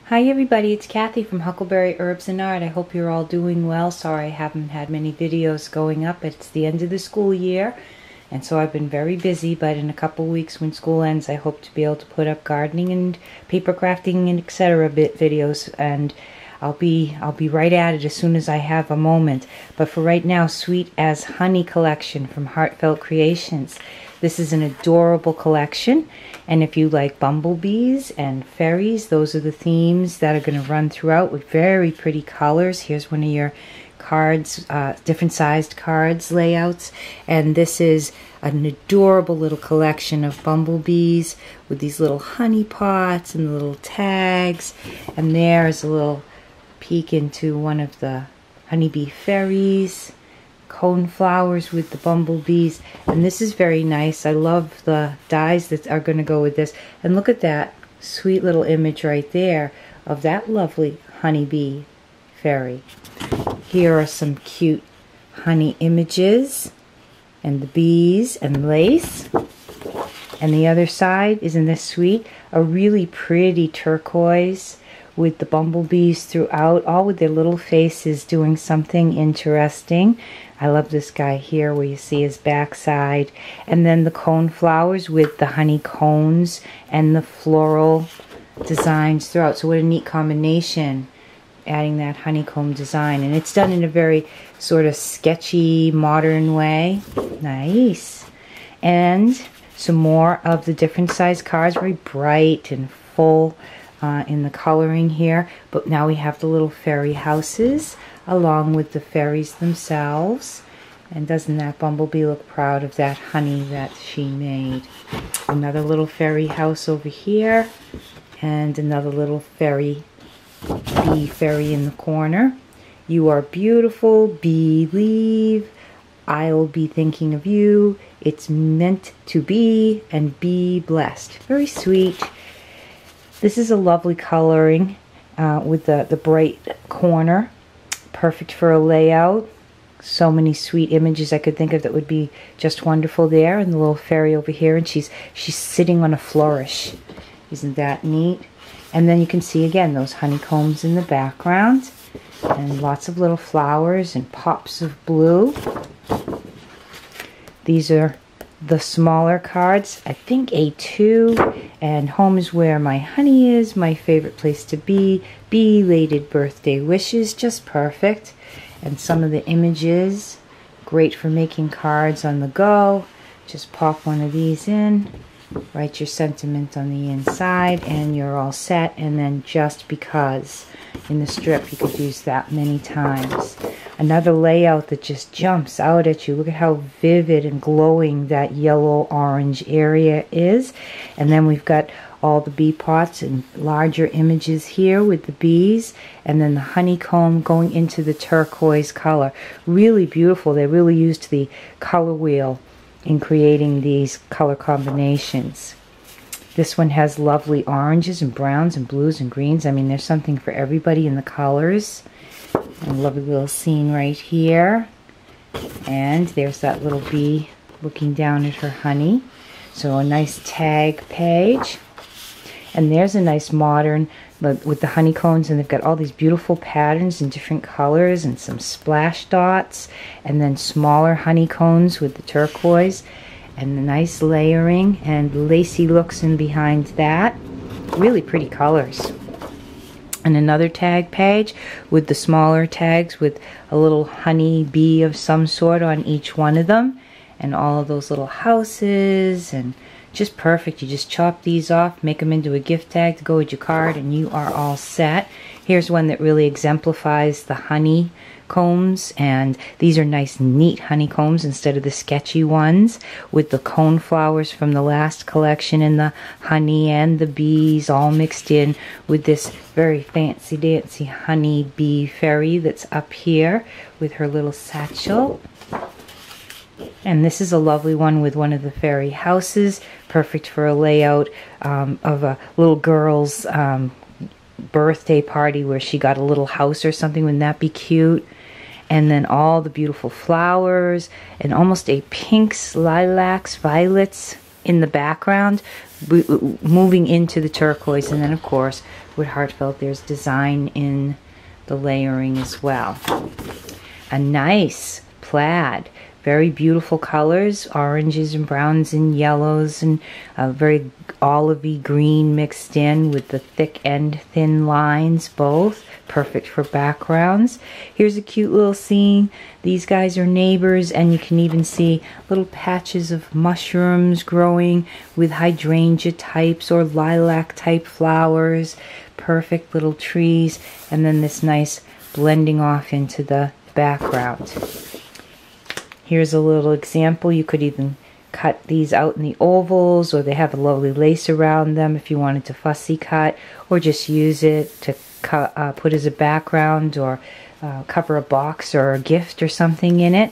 Hi everybody, it's Kathy from Huckleberry Herbs and Art. I hope you're all doing well. Sorry I haven't had many videos going up. It's the end of the school year, and so I've been very busy, but in a couple weeks when school ends I hope to be able to put up gardening and paper crafting and etc. videos, and I'll be right at it as soon as I have a moment. But for right now, Sweet as Honey collection from Heartfelt Creations. This is an adorable collection, and if you like bumblebees and fairies, those are the themes that are going to run throughout with very pretty colors. Here's one of your cards, different sized cards layouts, and this is an adorable little collection of bumblebees with these little honey pots and little tags, and there's a little peek into one of the honeybee fairies. Cone flowers with the bumblebees, and this is very nice. I love the dies that are going to go with this, and look at that sweet little image right there of that lovely honeybee fairy. Here are some cute honey images and the bees and lace, and the other side, isn't this sweet? A really pretty turquoise with the bumblebees throughout, all with their little faces doing something interesting. I love this guy here where you see his backside, and then the cone flowers with the honey cones and the floral designs throughout. So what a neat combination, adding that honeycomb design, and it's done in a very sort of sketchy modern way. Nice. And some more of the different size cards, very bright and full in the coloring here, but now we have the little fairy houses along with the fairies themselves. And doesn't that bumblebee look proud of that honey that she made? Another little fairy house over here, and another little fairy bee fairy in the corner. You are beautiful, believe, I'll be thinking of you, it's meant to be, and be blessed. Very sweet. This is a lovely coloring with the bright corner. Perfect for a layout. So many sweet images I could think of that would be just wonderful there. And the little fairy over here, and she's sitting on a flourish. Isn't that neat? And then you can see again those honeycombs in the background, and lots of little flowers and pops of blue. These are the smaller cards, I think A2, and home is where my honey is, my favorite place to be, belated birthday wishes, just perfect. And some of the images, great for making cards on the go. Just pop one of these in, write your sentiment on the inside, and you're all set. And then just because in the strip, you could use that many times. Another layout that just jumps out at you. Look at how vivid and glowing that yellow-orange area is. And then we've got all the bee pots and larger images here with the bees, and then the honeycomb going into the turquoise color. Really beautiful. They really used the color wheel in creating these color combinations. This one has lovely oranges and browns and blues and greens. I mean, there's something for everybody in the colors. And a lovely little scene right here. And there's that little bee looking down at her honey. So a nice tag page. And there's a nice modern with the honeycombs, and they've got all these beautiful patterns in different colors and some splash dots, and then smaller honeycombs with the turquoise and the nice layering and lacy looks in behind that. Really pretty colors. And another tag page with the smaller tags with a little honey bee of some sort on each one of them, and all of those little houses, and just perfect. You just chop these off, make them into a gift tag to go with your card, and you are all set. Here's one that really exemplifies the honeycombs, and these are nice neat honeycombs instead of the sketchy ones, with the cone flowers from the last collection and the honey and the bees all mixed in with this very fancy dancy honey bee fairy that's up here with her little satchel. And this is a lovely one with one of the fairy houses, perfect for a layout of a little girl's birthday party where she got a little house or something. Wouldn't that be cute? And then all the beautiful flowers and almost a pinks, lilacs, violets in the background, moving into the turquoise. And then of course with Heartfelt there's design in the layering as well. A nice plaid, very beautiful colors, oranges and browns and yellows, and very olivey green mixed in with the thick and thin lines, both perfect for backgrounds. Here's a cute little scene. These guys are neighbors, and you can even see little patches of mushrooms growing with hydrangea types or lilac type flowers. Perfect little trees, and then this nice blending off into the background. Here's a little example. You could even cut these out in the ovals, or they have a lovely lace around them if you wanted to fussy cut, or just use it to put as a background, or cover a box or a gift or something in it.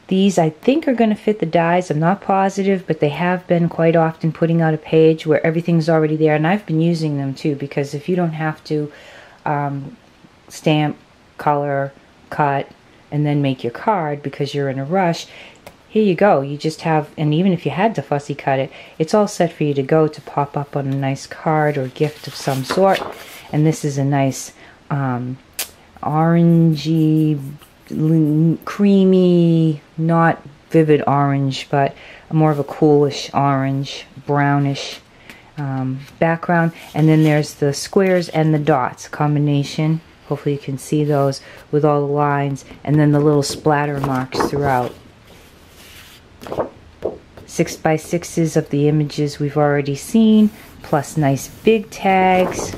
These I think are going to fit the dies. I'm not positive, but they have been quite often putting out a page where everything's already there, and I've been using them too, because if you don't have to stamp, color, cut, and then make your card because you're in a rush, here you go. You just have, and even if you had to fussy cut it, it's all set for you to go to pop up on a nice card or gift of some sort. And this is a nice orangey, creamy, not vivid orange, but more of a coolish orange, brownish background. And then there's the squares and the dots combination. Hopefully you can see those with all the lines, and then the little splatter marks throughout. 6x6s of the images we've already seen, plus nice big tags.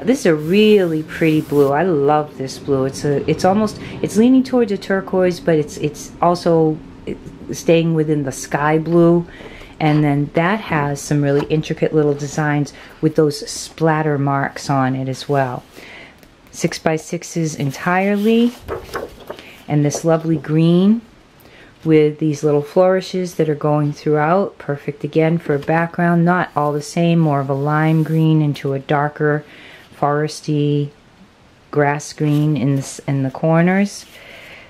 This is a really pretty blue. I love this blue. It's leaning towards a turquoise, but it's also staying within the sky blue. And then that has some really intricate little designs with those splatter marks on it as well. 6x6s entirely, and this lovely green with these little flourishes that are going throughout. Perfect again for a background. Not all the same, more of a lime green into a darker foresty grass green in the corners.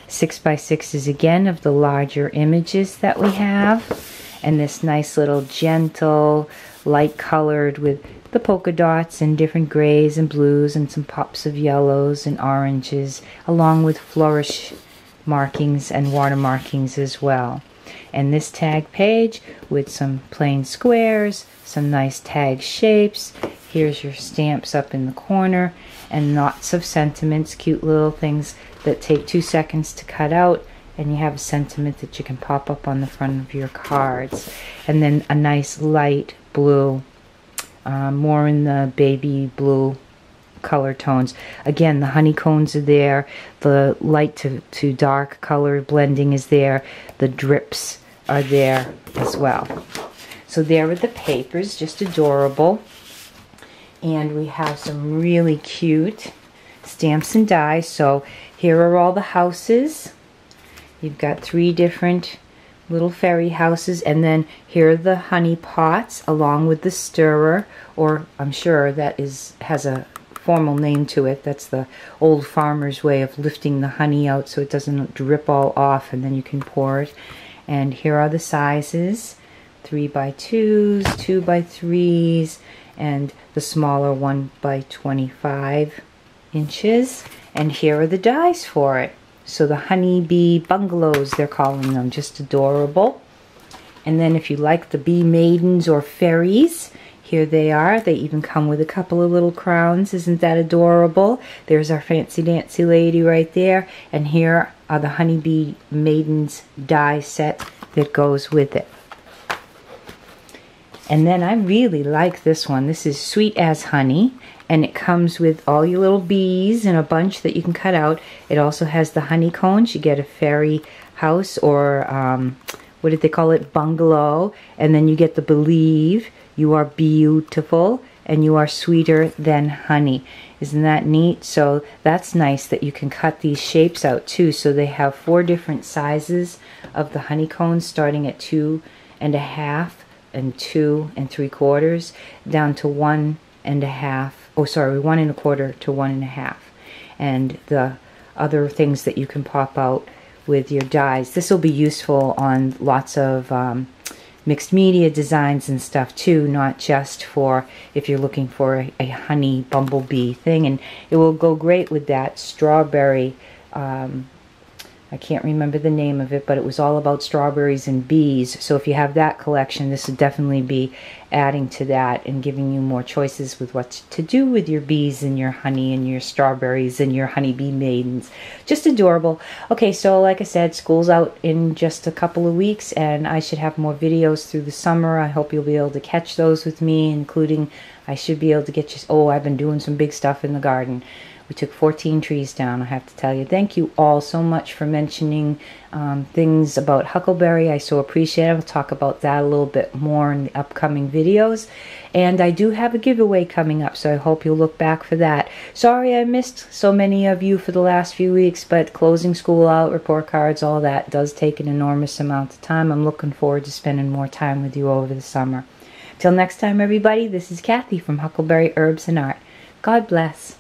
6x6s again of the larger images that we have, and this nice little gentle light colored with the polka dots and different grays and blues and some pops of yellows and oranges, along with flourish markings and water markings as well. And this tag page with some plain squares, some nice tag shapes. Here's your stamps up in the corner, and lots of sentiments, cute little things that take 2 seconds to cut out, and you have a sentiment that you can pop up on the front of your cards. And then a nice light blue, more in the baby blue color tones. Again, the honeycombs are there, the light to dark color blending is there, the drips are there as well. So there are the papers, just adorable. And we have some really cute stamps and dies. So here are all the houses. You've got 3 different little fairy houses, and then here are the honey pots along with the stirrer, or I'm sure that has a formal name to it. That's the old farmer's way of lifting the honey out so it doesn't drip all off, and then you can pour it. And here are the sizes: 3x2s, 2x3s, and the smaller 1x25 inches. And here are the dies for it. So the Honeybee Bungalows, they're calling them, just adorable. And then if you like the Bee Maidens or Fairies, here they are. They even come with a couple of little crowns. Isn't that adorable? There's our fancy dancy lady right there. And here are the Honeybee Maidens die set that goes with it. And then I really like this one. This is Sweet as Honey, and it comes with all your little bees in a bunch that you can cut out. It also has the honeycombs. You get a fairy house, or what did they call it, bungalow, and then you get the Believe, you are beautiful, and you are sweeter than honey. Isn't that neat? So that's nice that you can cut these shapes out too. So they have 4 different sizes of the honeycombs, starting at 2 1/2 and 2 3/4, down to 1 1/2. Oh, sorry, 1 1/4 to 1 1/2. And the other things that you can pop out with your dies. This will be useful on lots of mixed media designs and stuff too, not just for if you're looking for a honey bumblebee thing. And it will go great with that strawberry, I can't remember the name of it, but it was all about strawberries and bees. So if you have that collection, this would definitely be adding to that and giving you more choices with what to do with your bees and your honey and your strawberries and your honeybee maidens. Just adorable. Okay, so like I said, school's out in just a couple of weeks, and I should have more videos through the summer. I hope you'll be able to catch those with me, including I should be able to get you... Oh, I've been doing some big stuff in the garden. We took 14 trees down, I have to tell you. Thank you all so much for mentioning things about huckleberry. I so appreciate it. I'll talk about that a little bit more in the upcoming videos. And I do have a giveaway coming up, so I hope you'll look back for that. Sorry I missed so many of you for the last few weeks, but closing school out, report cards, all that does take an enormous amount of time. I'm looking forward to spending more time with you over the summer. Till next time, everybody, this is Kathy from Huckleberry Herbs and Art. God bless.